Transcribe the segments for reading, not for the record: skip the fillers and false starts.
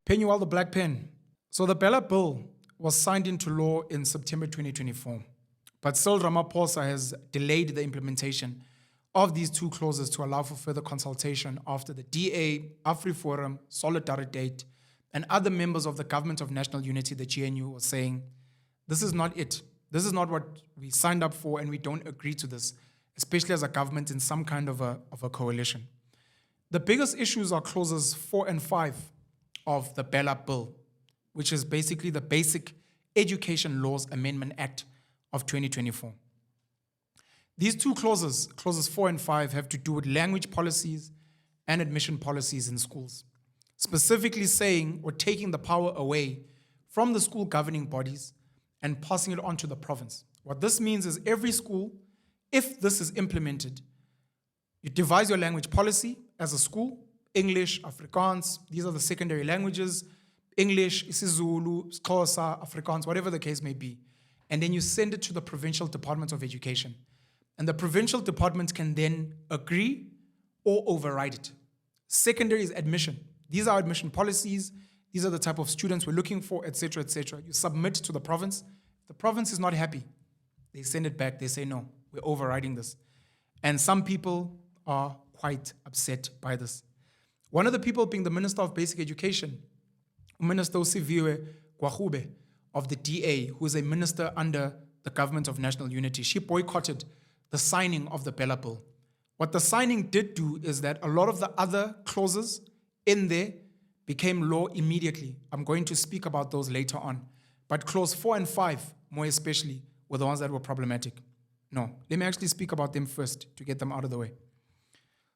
Penuel the Black Pen. So the Bela Bill was signed into law in September 2024, but still Ramaphosa has delayed the implementation of these two clauses to allow for further consultation after the DA, AfriForum, Solidarity, and other members of the Government of National Unity, the GNU, were saying, this is not it. This is not what we signed up for, and we don't agree to this, especially as a government in some kind of a coalition. The biggest issues are clauses 4 and 5 of the Bela Bill, which is basically the Basic Education Laws Amendment Act of 2024. These two clauses, clauses 4 and 5, have to do with language policies and admission policies in schools, specifically saying or taking the power away from the school governing bodies and passing it on to the province. What this means is every school, if this is implemented, you devise your language policy as a school, English, Afrikaans, these are the secondary languages, English, isiZulu, Xhosa, Afrikaans, whatever the case may be. And then you send it to the Provincial Department of Education. And the provincial department can then agree or override it. Secondary is admission. These are admission policies. These are the type of students we're looking for, etc., etc. You submit to the province. If the province is not happy, they send it back. They say, no, we're overriding this. And some people are quite upset by this. One of the people being the Minister of Basic Education, Minister Siviwe Gwagube of the DA, who is a minister under the Government of National Unity. She boycotted the signing of the Bela Bill. What the signing did do is that a lot of the other clauses in there became law immediately. I'm going to speak about those later on. But clause 4 and 5, more especially, were the ones that were problematic. No, let me actually speak about them first to get them out of the way.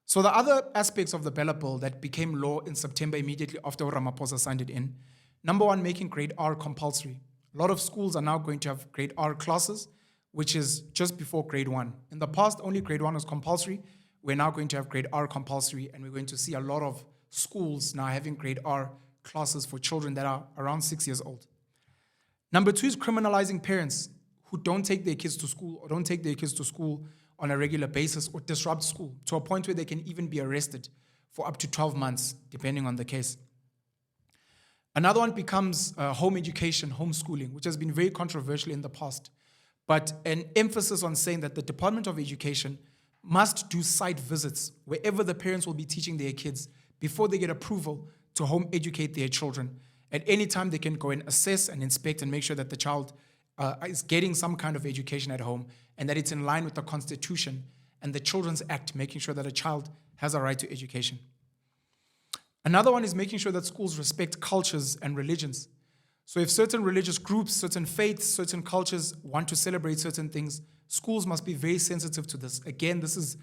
So the other aspects of the Bela Bill that became law in September immediately after Ramaphosa signed it in, number one, making grade R compulsory. A lot of schools are now going to have grade R classes, which is just before grade 1. In the past, only grade 1 was compulsory. We're now going to have grade R compulsory, and we're going to see a lot of schools now having grade R classes for children that are around 6 years old. Number 2 is criminalizing parents who don't take their kids to school or don't take their kids to school on a regular basis or disrupt school to a point where they can even be arrested for up to 12 months, depending on the case. Another one becomes home education, homeschooling, which has been very controversial in the past, but an emphasis on saying that the Department of Education must do site visits wherever the parents will be teaching their kids before they get approval to home educate their children. At any time, they can go and assess and inspect and make sure that the child is getting some kind of education at home and that it's in line with the Constitution and the Children's Act, making sure that a child has a right to education. Another one is making sure that schools respect cultures and religions. So if certain religious groups, certain faiths, certain cultures want to celebrate certain things, schools must be very sensitive to this. Again, this is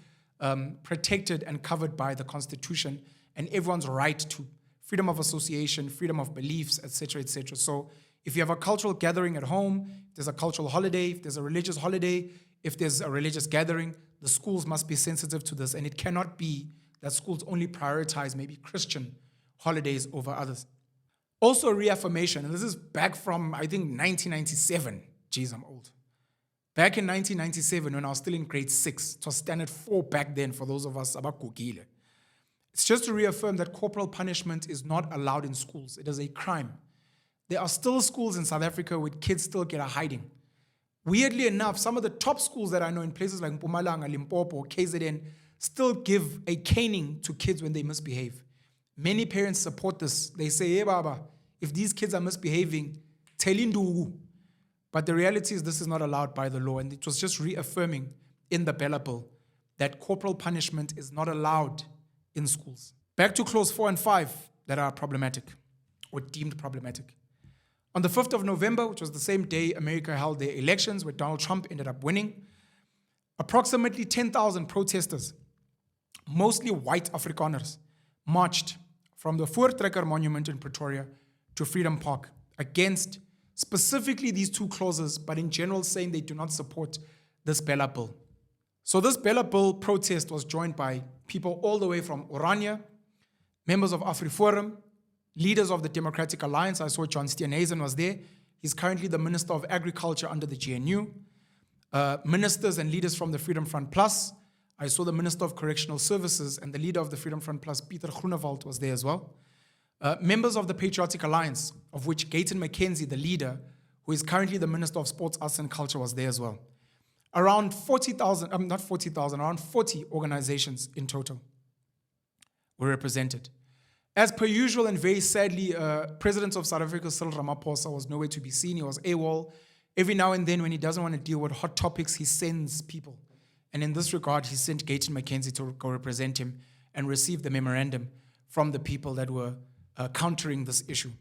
protected and covered by the Constitution and everyone's right to freedom of association, freedom of beliefs, etc., etc. So if you have a cultural gathering at home, if there's a cultural holiday, if there's a religious holiday, if there's a religious gathering, the schools must be sensitive to this. And it cannot be that schools only prioritize maybe Christian holidays over others. Also a reaffirmation, and this is back from, I think, 1997. Jeez, I'm old. Back in 1997, when I was still in grade 6, it was standard 4 back then for those of us abakugile. It's just to reaffirm that corporal punishment is not allowed in schools. It is a crime. There are still schools in South Africa where kids still get a hiding. Weirdly enough, some of the top schools that I know in places like Mpumalanga, Limpopo, KZN still give a caning to kids when they misbehave. Many parents support this. They say, hey, Baba, if these kids are misbehaving, tell Ndugu. But the reality is this is not allowed by the law, and it was just reaffirming in the Bela Bill that corporal punishment is not allowed in schools. Back to clause 4 and 5 that are problematic or deemed problematic. On the 5th of November, which was the same day America held their elections where Donald Trump ended up winning, approximately 10,000 protesters, mostly white Afrikaners, marched from the Voortrekker Monument in Pretoria to Freedom Park against specifically these two clauses, but in general saying they do not support this Bela Bill. So this Bela Bill protest was joined by people all the way from Oranje, members of AfriForum, leaders of the Democratic Alliance. I saw John Steenhuisen was there. He's currently the Minister of Agriculture under the GNU. Ministers and leaders from the Freedom Front Plus. I saw the Minister of Correctional Services and the leader of the Freedom Front Plus, Peter Groenewald, was there as well. Members of the Patriotic Alliance, of which Gayton McKenzie, the leader, who is currently the Minister of Sports, Arts and Culture, was there as well. Around 40,000, not 40,000, around 40 organizations in total were represented. As per usual, and very sadly, President of South Africa, Cyril Ramaphosa, was nowhere to be seen. He was AWOL. Every now and then, when he doesn't want to deal with hot topics, he sends people. And in this regard, he sent Gayton McKenzie to go represent him and receive the memorandum from the people that were countering this issue.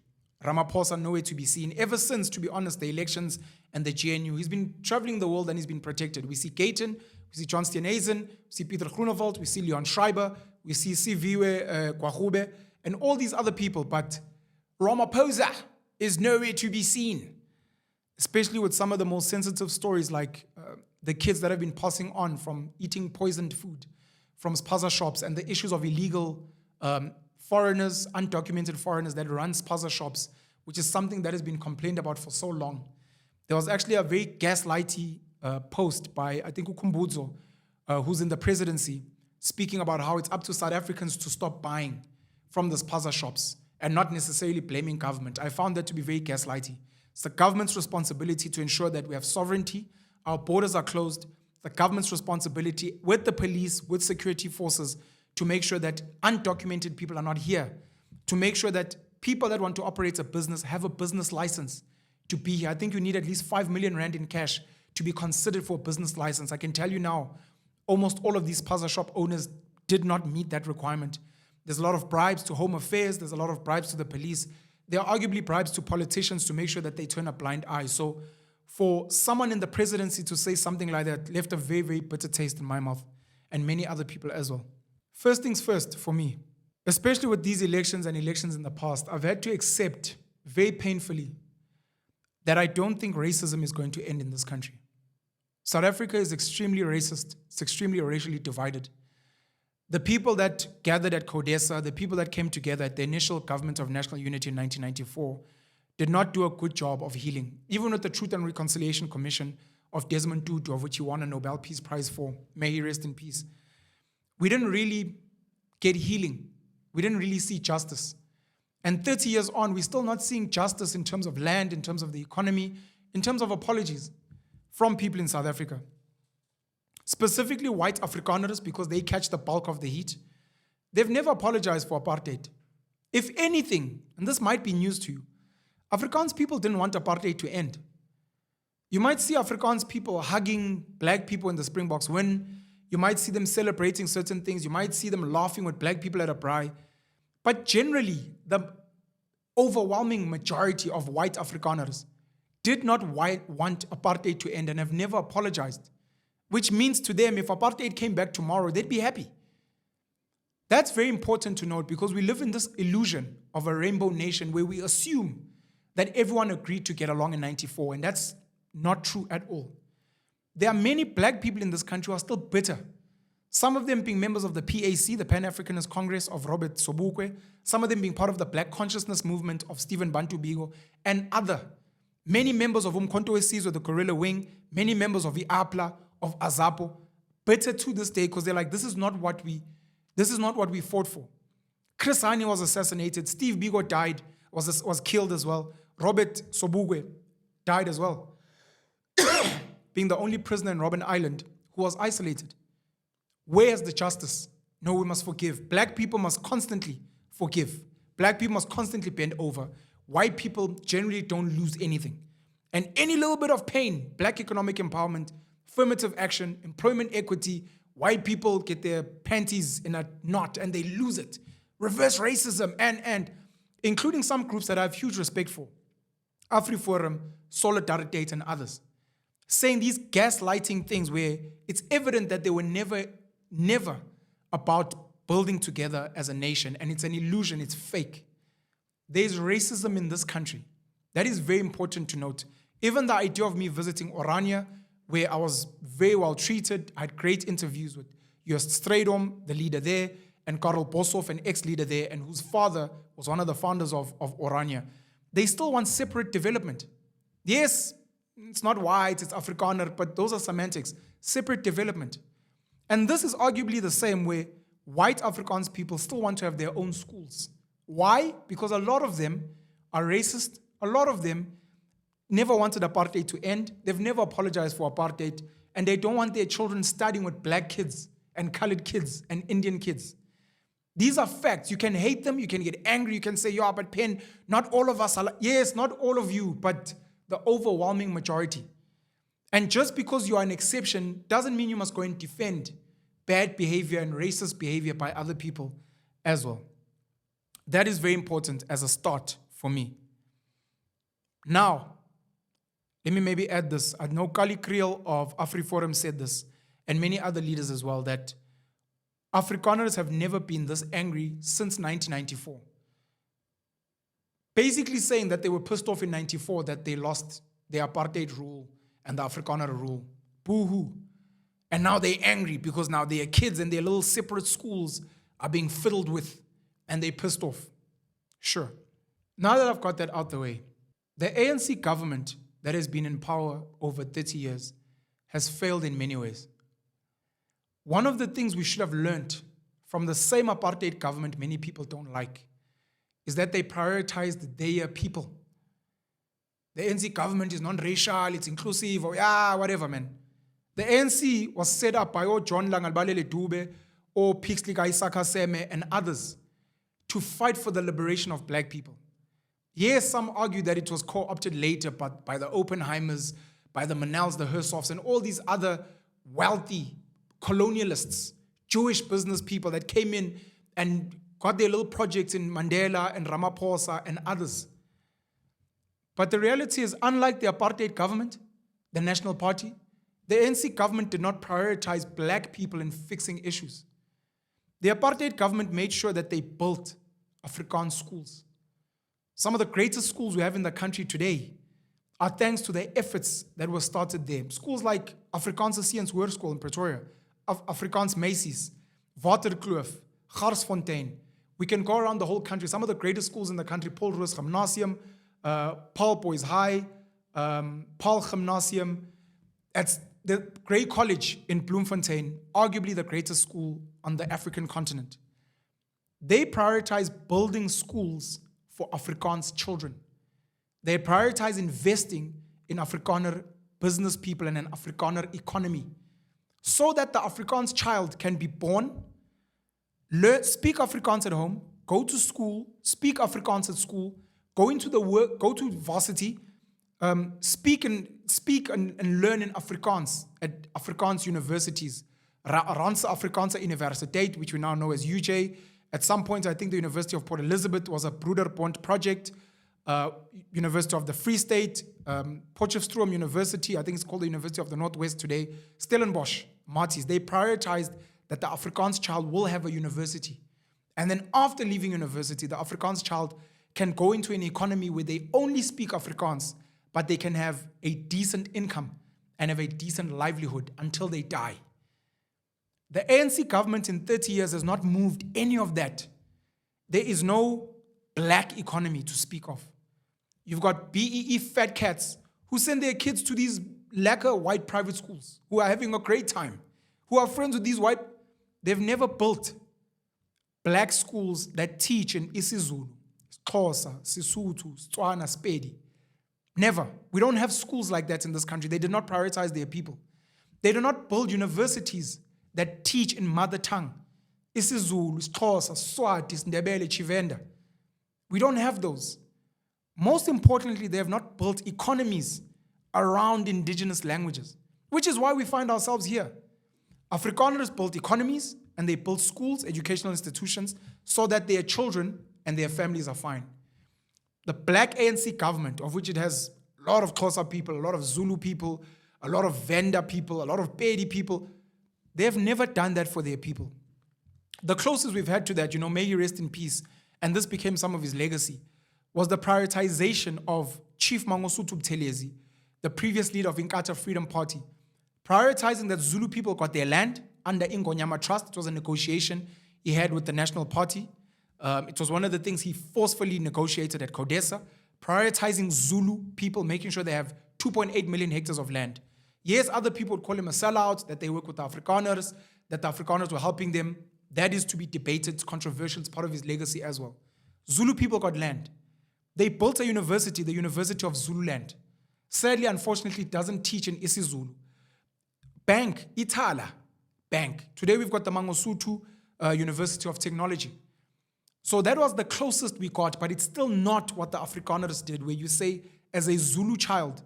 Ramaphosa nowhere to be seen. Ever since, to be honest, the elections and the GNU, he's been traveling the world and he's been protected. We see Gayton, we see John Steenhuisen, we see Peter Groenewald, we see Leon Schreiber, we see Siviwe Kwagube, and all these other people. But Ramaphosa is nowhere to be seen, especially with some of the most sensitive stories like the kids that have been passing on from eating poisoned food from spaza shops and the issues of illegal foreigners, undocumented foreigners that run spaza shops, which is something that has been complained about for so long. There was actually a very gaslighty post by, I think, Ukumbuzo, who's in the presidency, speaking about how it's up to South Africans to stop buying from the spaza shops and not necessarily blaming government. I found that to be very gaslighty. It's the government's responsibility to ensure that we have sovereignty, our borders are closed, the government's responsibility with the police, with security forces, to make sure that undocumented people are not here, to make sure that people that want to operate a business have a business license to be here. I think you need at least 5 million rand in cash to be considered for a business license. I can tell you now, almost all of these spaza shop owners did not meet that requirement. There's a lot of bribes to Home Affairs, there's a lot of bribes to the police. There are arguably bribes to politicians to make sure that they turn a blind eye. So for someone in the presidency to say something like that left a very, very bitter taste in my mouth and many other people as well. First things first for me, especially with these elections and elections in the past, I've had to accept very painfully that I don't think racism is going to end in this country. South Africa is extremely racist. It's extremely racially divided. The people that gathered at CODESA, the people that came together at the initial government of national unity in 1994, did not do a good job of healing. Even with the Truth and Reconciliation Commission of Desmond Tutu, of which he won a Nobel Peace Prize for, may he rest in peace, we didn't really get healing. We didn't really see justice. And 30 years on, we're still not seeing justice in terms of land, in terms of the economy, in terms of apologies from people in South Africa. Specifically white Afrikaners, because they catch the bulk of the heat. They've never apologized for apartheid. If anything, and this might be news to you, Afrikaans people didn't want apartheid to end. You might see Afrikaans people hugging black people in the Springboks win. You might see them celebrating certain things. You might see them laughing with black people at a braai. But generally, the overwhelming majority of white Afrikaners did not want apartheid to end and have never apologized, which means to them, if apartheid came back tomorrow, they'd be happy. That's very important to note because we live in this illusion of a rainbow nation where we assume that everyone agreed to get along in 94, and that's not true at all. There are many black people in this country who are still bitter. Some of them being members of the PAC, the Pan-Africanist Congress of Robert Sobukwe, some of them being part of the Black Consciousness Movement of Stephen Bantu Biko, and many members of Umkhonto weSizwe, the Guerrilla Wing, many members of the APLA, of Azapo, bitter to this day because they're like, this is not what we fought for. Chris Hani was assassinated, Steve Biko died, was killed as well, Robert Sobukwe died as well, being the only prisoner in Robben Island who was isolated. Where's the justice? No, we must forgive. Black people must constantly forgive. Black people must constantly bend over. White people generally don't lose anything. And any little bit of pain, black economic empowerment, affirmative action, employment equity, white people get their panties in a knot and they lose it. Reverse racism and including some groups that I have huge respect for. AfriForum, Solidarity and others. Saying these gaslighting things where it's evident that they were never about building together as a nation, and it's an illusion, it's fake. There's racism in this country. That is very important to note. Even the idea of me visiting Orania, where I was very well treated, I had great interviews with Joost Strydom, the leader there, and Karel Boshoff, an ex-leader there, and whose father was one of the founders of Orania. They still want separate development. Yes, it's not white, it's Afrikaner, but those are semantics. Separate development. And this is arguably the same where white Afrikaans people still want to have their own schools. Why? Because a lot of them are racist. A lot of them never wanted apartheid to end. They've never apologized for apartheid. And they don't want their children studying with black kids and colored kids and Indian kids. These are facts. You can hate them. You can get angry. You can say, yeah, but Pen, not all of us are. Yes, not all of you, but the overwhelming majority. And just because you are an exception doesn't mean you must go and defend bad behavior and racist behavior by other people as well. That is very important as a start for me. Now, let me maybe add this. I know Kali Kriel of AfriForum said this, and many other leaders as well, that Afrikaners have never been this angry since 1994. Basically saying that they were pissed off in 94 that they lost the apartheid rule and the Afrikaner rule. Boo-hoo. And now they're angry because now their kids and their little separate schools are being fiddled with and they're pissed off. Sure. Now that I've got that out the way, the ANC government that has been in power over 30 years has failed in many ways. One of the things we should have learned from the same apartheid government many people don't like is that they prioritized their people. The ANC government is non-racial, it's inclusive, or yeah, whatever, man. The ANC was set up by John Langalbalele Dube, or Pixley Isaka Seme, and others to fight for the liberation of black people. Yes, some argue that it was co-opted later but by the Oppenheimers, by the Manels, the Hersoffs, and all these other wealthy colonialists, Jewish business people that came in and got their little projects in Mandela and Ramaphosa and others. But the reality is, unlike the apartheid government, the National Party, the ANC government did not prioritize black people in fixing issues. The apartheid government made sure that they built Afrikaans schools. Some of the greatest schools we have in the country today are thanks to the efforts that were started there. Schools like Afrikaans-speaking School in Pretoria, Afrikaans Macy's, Waterkloof, Garsfontein. We can go around the whole country. Some of the greatest schools in the country, Paul Roos Gymnasium, Paul Boys High, Paul Gymnasium. That's the Grey College in Bloemfontein, arguably the greatest school on the African continent. They prioritize building schools for Afrikaans children. They prioritize investing in Afrikaner business people and an Afrikaner economy so that the Afrikaans child can be born, learn, speak Afrikaans at home, go to school, speak Afrikaans at school, go into the work, go to varsity, speak and learn in Afrikaans at Afrikaans universities. Randse Afrikaanse Universiteit, which we now know as UJ. At some point, I think the University of Port Elizabeth was a Broederbond project. University of the Free State, Potchefstroom University, I think it's called the University of the Northwest today, Stellenbosch, Marties. They prioritized that the Afrikaans child will have a university. And then after leaving university, the Afrikaans child can go into an economy where they only speak Afrikaans, but they can have a decent income and have a decent livelihood until they die. The ANC government in 30 years has not moved any of that. There is no black economy to speak of. You've got BEE fat cats who send their kids to these lacquer white private schools, who are having a great time, who are friends with these white. They've never built black schools that teach in isiZulu, Xhosa, Sesotho, Setswana, Sepedi. Never. We don't have schools like that in this country. They did not prioritize their people. They do not build universities that teach in mother tongue. isiZulu, Xhosa, Swati, Ndebele, Chivenda. We don't have those. Most importantly, they have not built economies around indigenous languages, which is why we find ourselves here. Afrikaners built economies and they built schools, educational institutions, so that their children and their families are fine. The black ANC government, of which it has a lot of Xhosa people, a lot of Zulu people, a lot of Venda people, a lot of Pedi people, they have never done that for their people. The closest we've had to that, may he rest in peace, and this became some of his legacy, was the prioritization of Chief Mangosuthu Buthelezi, the previous leader of Inkatha Freedom Party, prioritizing that Zulu people got their land under Ingonyama Trust. It was a negotiation he had with the National Party. It was one of the things he forcefully negotiated at CODESA, prioritizing Zulu people, making sure they have 2.8 million hectares of land. Yes, other people would call him a sellout, that they work with the Afrikaners, that the Afrikaners were helping them. That is to be debated. It's controversial. It's part of his legacy as well. Zulu people got land. They built a university, the University of Zululand. Sadly, unfortunately, it doesn't teach in isiZulu. Bank, Itala, bank. Today we've got the Mangosuthu University of Technology. So that was the closest we got, but it's still not what the Afrikaners did, where you say, as a Zulu child,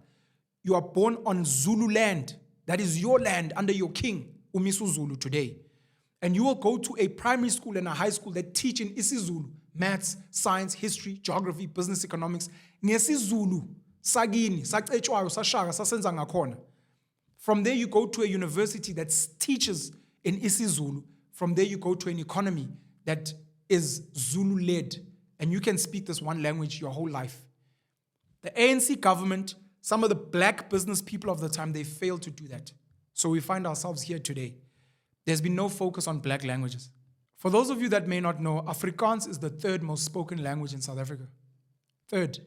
you are born on Zulu land. That is your land under your king, Umisu Zulu, today. And you will go to a primary school and a high school that teach in isiZulu, maths, science, history, geography, business economics. NgesiZulu, sagini, sacetshwayo, sashaka, sasenza ngakhona. From there you go to a university that teaches in isiZulu. From there you go to an economy that is Zulu-led, and you can speak this one language your whole life. The ANC government, some of the black business people of the time, they failed to do that. So we find ourselves here today. There's been no focus on black languages. For those of you that may not know, Afrikaans is the third most spoken language in South Africa. Third.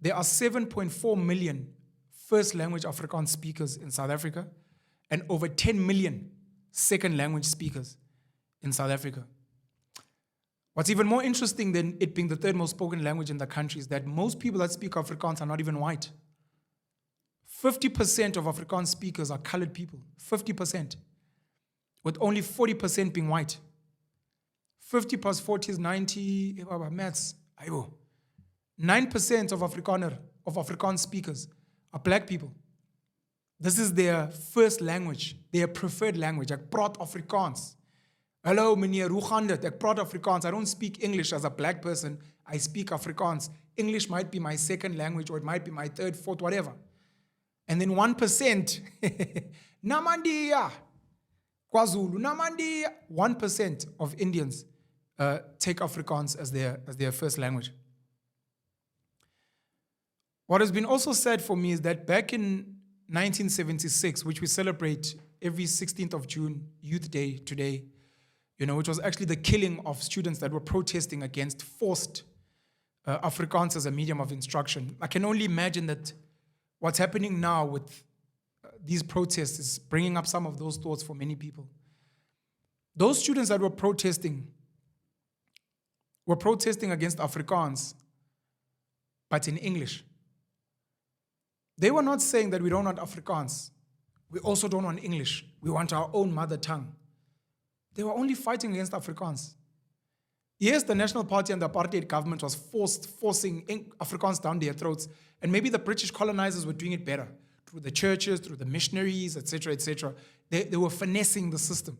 There are 7.4 million first language Afrikaans speakers in South Africa and over 10 million second language speakers in South Africa. What's even more interesting than it being the third most spoken language in the country is that most people that speak Afrikaans are not even white. 50% of Afrikaans speakers are colored people. 50%. With only 40% being white. 50 plus 40 is 90. Maths. 9% of Afrikaans speakers are black people. This is their first language, their preferred language. Ek praat Afrikaans. Hello, meneer, hoe gaan dit? Ek praat Afrikaans. I don't speak English as a black person. I speak Afrikaans. English might be my second language, or it might be my third, fourth, whatever. And then 1%, Namandia, KwaZulu, Namandia. 1% of Indians take Afrikaans as their first language. What has been also said for me is that back in 1976, which we celebrate every 16th of June, Youth Day today, which was actually the killing of students that were protesting against forced Afrikaans as a medium of instruction. I can only imagine that what's happening now with these protests is bringing up some of those thoughts for many people. Those students that were protesting against Afrikaans, but in English. They were not saying that we don't want Afrikaans. We also don't want English. We want our own mother tongue. They were only fighting against Afrikaans. Yes, the National Party and the apartheid government was forcing Afrikaans down their throats, and maybe the British colonizers were doing it better through the churches, through the missionaries, etc., etc. They were finessing the system.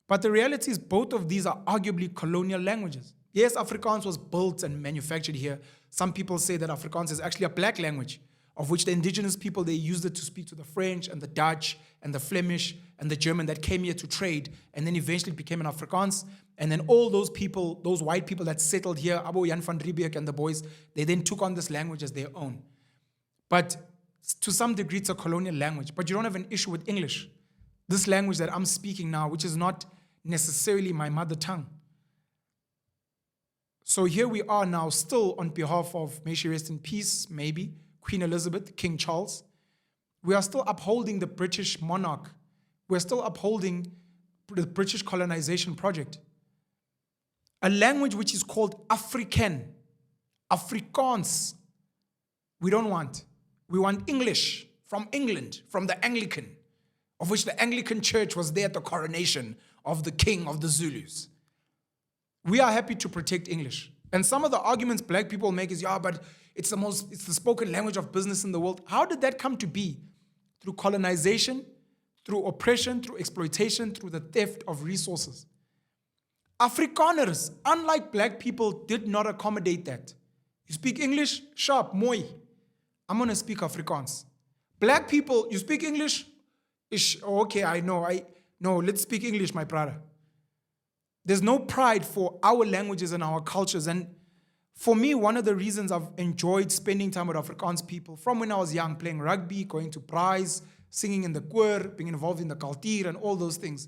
But the reality is both of these are arguably colonial languages. Yes, Afrikaans was built and manufactured here. Some people say that Afrikaans is actually a black language, of which the indigenous people, they used it to speak to the French and the Dutch and the Flemish and the German that came here to trade, and then eventually became an Afrikaans. And then all those people, those white people that settled here, Abo Jan van Riebeeck and the boys, they then took on this language as their own. But to some degree, it's a colonial language. But you don't have an issue with English. This language that I'm speaking now, which is not necessarily my mother tongue. So here we are now, still on behalf of, may she rest in peace, maybe, Queen Elizabeth, King Charles. We are still upholding the British monarch. We're still upholding the British colonization project. A language which is called African, Afrikaans, we don't want. We want English from England, from the Anglican, of which the Anglican Church was there at the coronation of the king of the Zulus. We are happy to protect English. And some of the arguments black people make is, yeah, but it's the spoken language of business in the world. How did that come to be? Through colonization, through oppression, through exploitation, through the theft of resources. Afrikaners, unlike black people, did not accommodate that. You speak English? Sharp, mooi. I'm going to speak Afrikaans. Black people, you speak English? Okay, I know. No, let's speak English, my brother. There's no pride for our languages and our cultures. And for me, one of the reasons I've enjoyed spending time with Afrikaans people, from when I was young, playing rugby, going to prize, singing in the choir, being involved in the culture and all those things,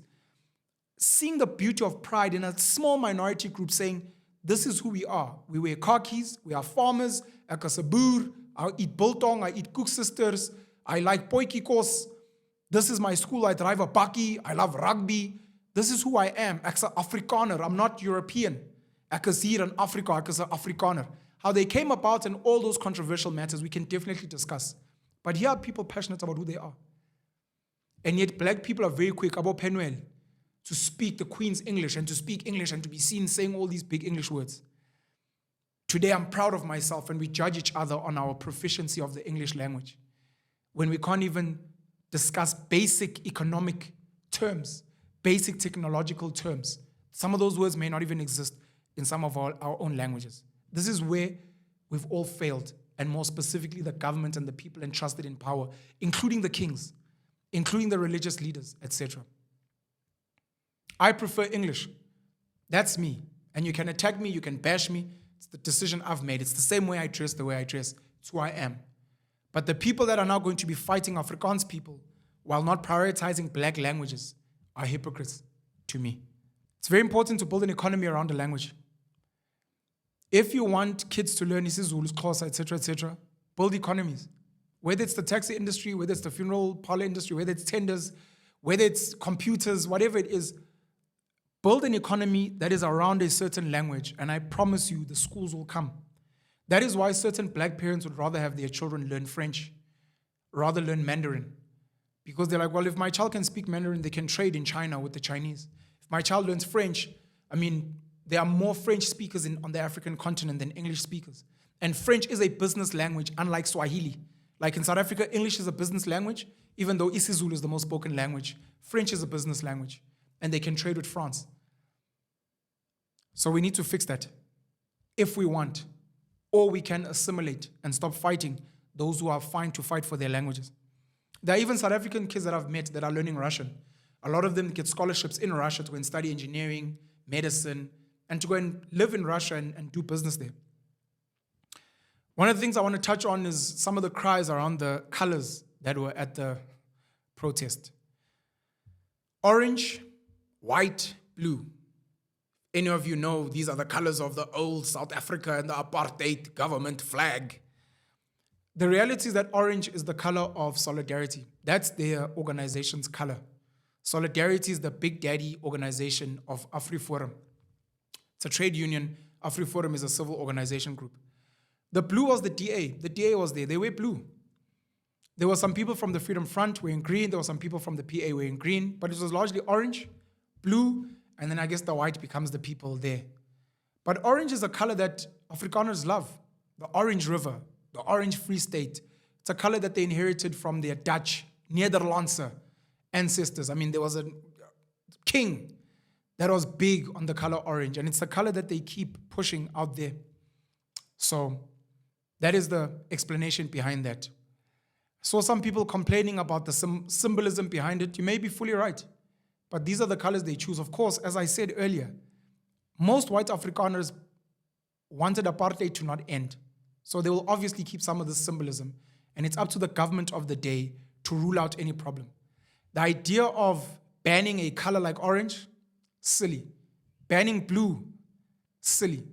seeing the beauty of pride in a small minority group saying, this is who we are. We wear khakis, we are farmers, ek is 'n boer, I eat biltong, I eat koeksisters, I like potjiekos. This is my school. I drive a bakkie. I love rugby. This is who I am. Ek's 'n Afrikaner. I'm not European. Ek is hier in Afrika. Ek is 'n Afrikaner. How they came about and all those controversial matters we can definitely discuss. But here are people passionate about who they are. And yet black people are very quick about Penuel to speak the Queen's English and to speak English and to be seen saying all these big English words. Today I'm proud of myself and we judge each other on our proficiency of the English language when we can't even discuss basic economic terms, basic technological terms. Some of those words may not even exist in some of our own languages. This is where we've all failed, and more specifically the government and the people entrusted in power, including the kings, including the religious leaders, etc. I prefer English. That's me. And you can attack me, you can bash me. It's the decision I've made. It's the same way I dress, the way I dress. It's who I am. But the people that are now going to be fighting Afrikaans people while not prioritizing black languages are hypocrites to me. It's very important to build an economy around a language. If you want kids to learn isiZulu, Xhosa, etc., build economies. Whether it's the taxi industry, whether it's the funeral parlor industry, whether it's tenders, whether it's computers, whatever it is, build an economy that is around a certain language, and I promise you the schools will come. That is why certain black parents would rather have their children learn French, rather learn Mandarin. Because they're like, well, if my child can speak Mandarin, they can trade in China with the Chinese. If my child learns French, there are more French speakers on the African continent than English speakers. And French is a business language, unlike Swahili. Like in South Africa, English is a business language, even though isiZulu is the most spoken language. French is a business language, and they can trade with France. So we need to fix that if we want, or we can assimilate and stop fighting those who are fine to fight for their languages. There are even South African kids that I've met that are learning Russian. A lot of them get scholarships in Russia to go and study engineering, medicine, and to go and live in Russia and do business there. One of the things I want to touch on is some of the cries around the colors that were at the protest. Orange, white, blue. Any of you know these are the colors of the old South Africa and the apartheid government flag. The reality is that orange is the color of solidarity. That's their organization's color. Solidarity is the big daddy organization of AfriForum. It's a trade union. AfriForum is a civil organization group. The blue was the DA. The DA was there. They were blue. There were some people from the Freedom Front wearing green. There were some people from the PA wearing green. But it was largely orange, blue, and then I guess the white becomes the people there. But orange is a color that Afrikaners love. The Orange River, the Orange Free State. It's a color that they inherited from their Dutch, Nederlandse ancestors. There was a king that was big on the color orange, and it's the color that they keep pushing out there. So that is the explanation behind that. Saw some people complaining about the symbolism behind it. You may be fully right, but these are the colors they choose. Of course, as I said earlier, most white Afrikaners wanted apartheid to not end. So they will obviously keep some of this symbolism, and it's up to the government of the day to rule out any problem. The idea of banning a color like orange, silly. Banning blue, silly.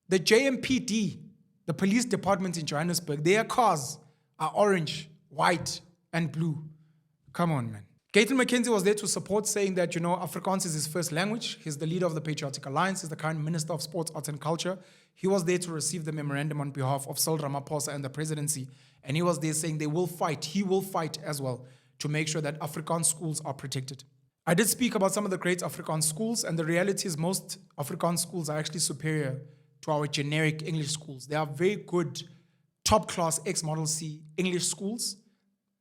The JMPD, the police department in Johannesburg, their cars are orange, white, and blue. Come on, man. Gayton McKenzie was there to support, saying that, Afrikaans is his first language. He's the leader of the Patriotic Alliance. He's the current Minister of Sports, Arts and Culture. He was there to receive the memorandum on behalf of Cyril Ramaphosa and the presidency. And he was there saying they will fight. He will fight as well to make sure that Afrikaans schools are protected. I did speak about some of the great Afrikaans schools, and the reality is most Afrikaans schools are actually superior to our generic English schools. They are very good, top-class ex-Model C English schools.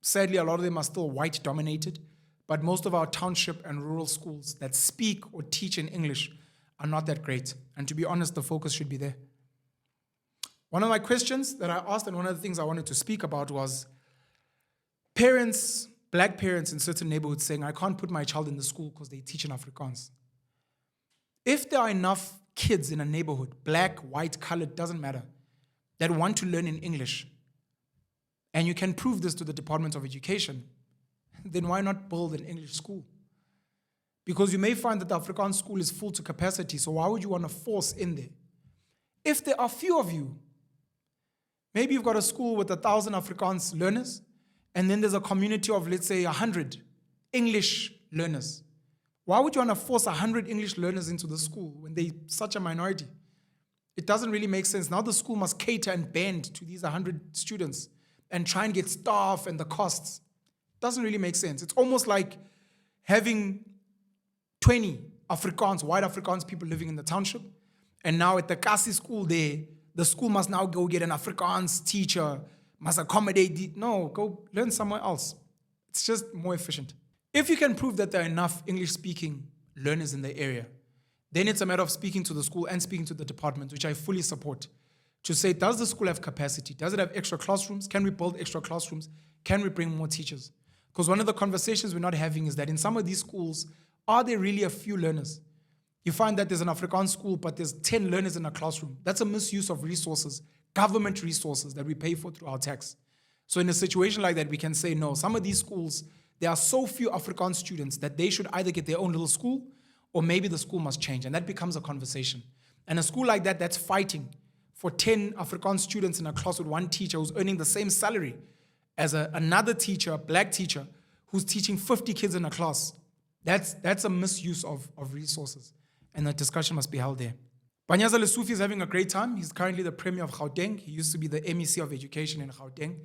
Sadly, a lot of them are still white-dominated, but most of our township and rural schools that speak or teach in English are not that great. And to be honest, the focus should be there. One of my questions that I asked, and one of the things I wanted to speak about, was parents, black parents in certain neighborhoods saying, I can't put my child in the school because they teach in Afrikaans. If there are enough kids in a neighborhood, black, white, colored, doesn't matter, that want to learn in English, and you can prove this to the Department of Education, then why not build an English school? Because you may find that the Afrikaans school is full to capacity, so why would you want to force in there? If there are few of you, maybe you've got a school with 1,000 Afrikaans learners, and then there's a community of, let's say, 100 English learners. Why would you want to force 100 English learners into the school when they're such a minority? It doesn't really make sense. Now the school must cater and bend to these 100 students and try and get staff and the costs. It doesn't really make sense. It's almost like having 20 Afrikaans, white Afrikaans people living in the township, and now at the Kasi school there, the school must now go get an Afrikaans teacher, must accommodate. No, go learn somewhere else. It's just more efficient. If you can prove that there are enough English-speaking learners in the area, then it's a matter of speaking to the school and speaking to the department, which I fully support, to say, does the school have capacity? Does it have extra classrooms? Can we build extra classrooms? Can we bring more teachers? Because one of the conversations we're not having is that in some of these schools, are there really a few learners? You find that there's an Afrikaans school, but there's 10 learners in a classroom. That's a misuse of resources, government resources that we pay for through our tax. So in a situation like that, we can say, no, some of these schools, there are so few Afrikaans students that they should either get their own little school or maybe the school must change. And that becomes a conversation. And a school like that, that's fighting for 10 Afrikaans students in a class with one teacher who's earning the same salary as another teacher, a black teacher, who's teaching 50 kids in a class. That's a misuse of resources. And that discussion must be held there. Panyaza Lesufi is having a great time. He's currently the Premier of Gauteng. He used to be the MEC of Education in Gauteng.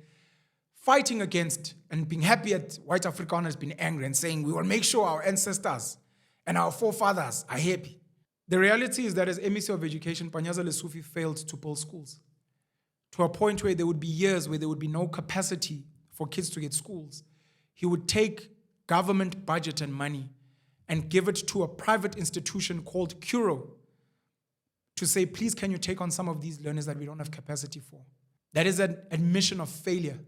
Fighting against and being happy at white Afrikaners being angry and saying, we will make sure our ancestors and our forefathers are happy. The reality is that as MEC of Education, Panyaza Lesufi failed to build schools to a point where there would be years where there would be no capacity for kids to get schools. He would take government budget and money and give it to a private institution called Curo to say, please, can you take on some of these learners that we don't have capacity for? That is an admission of failure.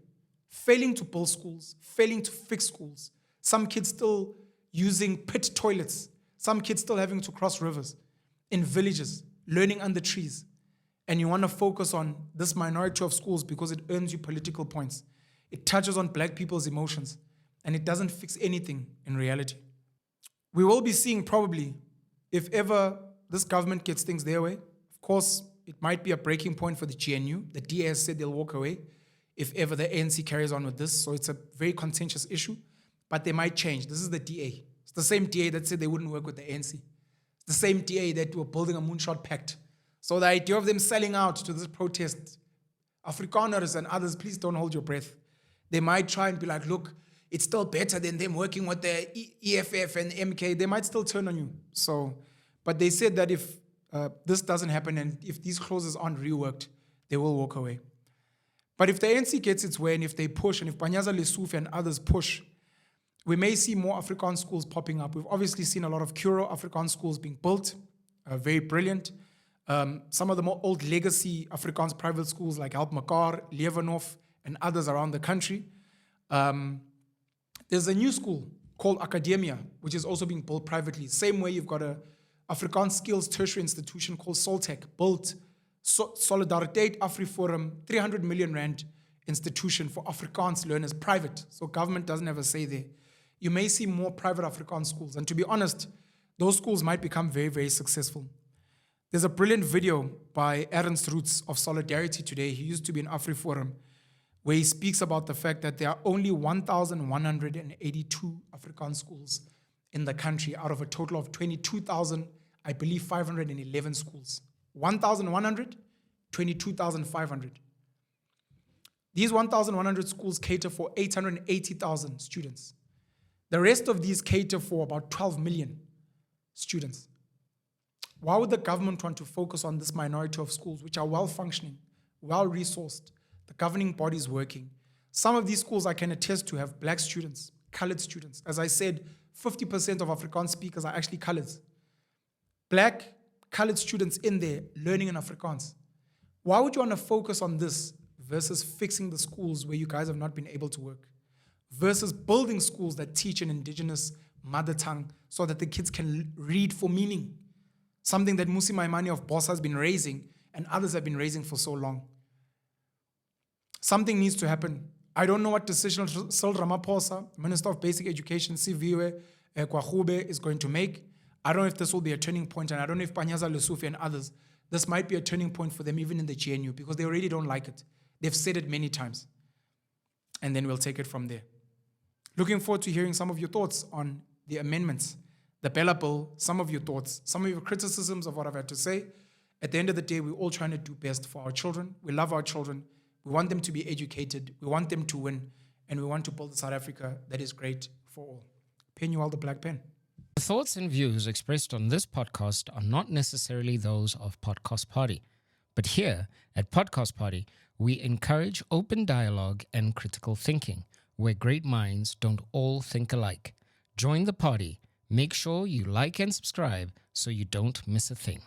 Failing to build schools, failing to fix schools. Some kids still using pit toilets. Some kids still having to cross rivers in villages, learning under trees. And you want to focus on this minority of schools because it earns you political points. It touches on black people's emotions, and it doesn't fix anything in reality. We will be seeing probably, if ever this government gets things their way, of course, it might be a breaking point for the GNU. The DA has said they'll walk away if ever the ANC carries on with this. So it's a very contentious issue, but they might change. This is the DA. It's the same DA that said they wouldn't work with the ANC. It's the same DA that were building a moonshot pact. So the idea of them selling out to this protest, Afrikaners and others, please don't hold your breath. They might try and be like, look, it's still better than them working with the EFF and MK. They might still turn on you. So, but they said that if this doesn't happen and if these clauses aren't reworked, they will walk away. But if the ANC gets its way and if they push, and if Panyaza Lesufi and others push, we may see more Afrikaans schools popping up. We've obviously seen a lot of Curo Afrikaans schools being built, very brilliant. Some of the more old legacy Afrikaans private schools like Help Mekaar, Leeuwenhof, and others around the country. There's a new school called Academia, which is also being built privately. Same way you've got a Afrikaans skills tertiary institution called Soltech, built Solidariteit AfriForum, 300 million rand institution for Afrikaans learners, private. So government doesn't have a say there. You may see more private Afrikaans schools. And to be honest, those schools might become very, very successful. There's a brilliant video by Ernst Roots of Solidarity Today. He used to be in AfriForum, where he speaks about the fact that there are only 1,182 Afrikaans schools in the country out of a total of 22,000, I believe, 511 schools. 1,100, 22,500. These 1,100 schools cater for 880,000 students. The rest of these cater for about 12 million students. Why would the government want to focus on this minority of schools which are well-functioning, well-resourced, the governing bodies working? Some of these schools I can attest to have black students, colored students. As I said, 50% of Afrikaans speakers are actually coloreds. Black, colored students in there learning in Afrikaans. Why would you want to focus on this versus fixing the schools where you guys have not been able to work? Versus building schools that teach an indigenous mother tongue so that the kids can read for meaning. Something that Musi Maimane of BOSS has been raising and others have been raising for so long. Something needs to happen. I don't know what decision Cyril Ramaphosa, Minister of Basic Education, Siviwe Kwagube, is going to make. I don't know if this will be a turning point, and I don't know if Panyaza Lesufi and others, this might be a turning point for them even in the GNU because they already don't like it. They've said it many times. and then we'll take it from there. Looking forward to hearing some of your thoughts on the amendments, the Bela Bill, some of your thoughts, some of your criticisms of what I've had to say. At the end of the day, we're all trying to do best for our children. We love our children. We want them to be educated. We want them to win. And we want to build a South Africa that is great for all. Penuel, the Black Pen. The thoughts and views expressed on this podcast are not necessarily those of Podcast Party. But here at Podcast Party, we encourage open dialogue and critical thinking, where great minds don't all think alike. Join the party. Make sure you like and subscribe so you don't miss a thing.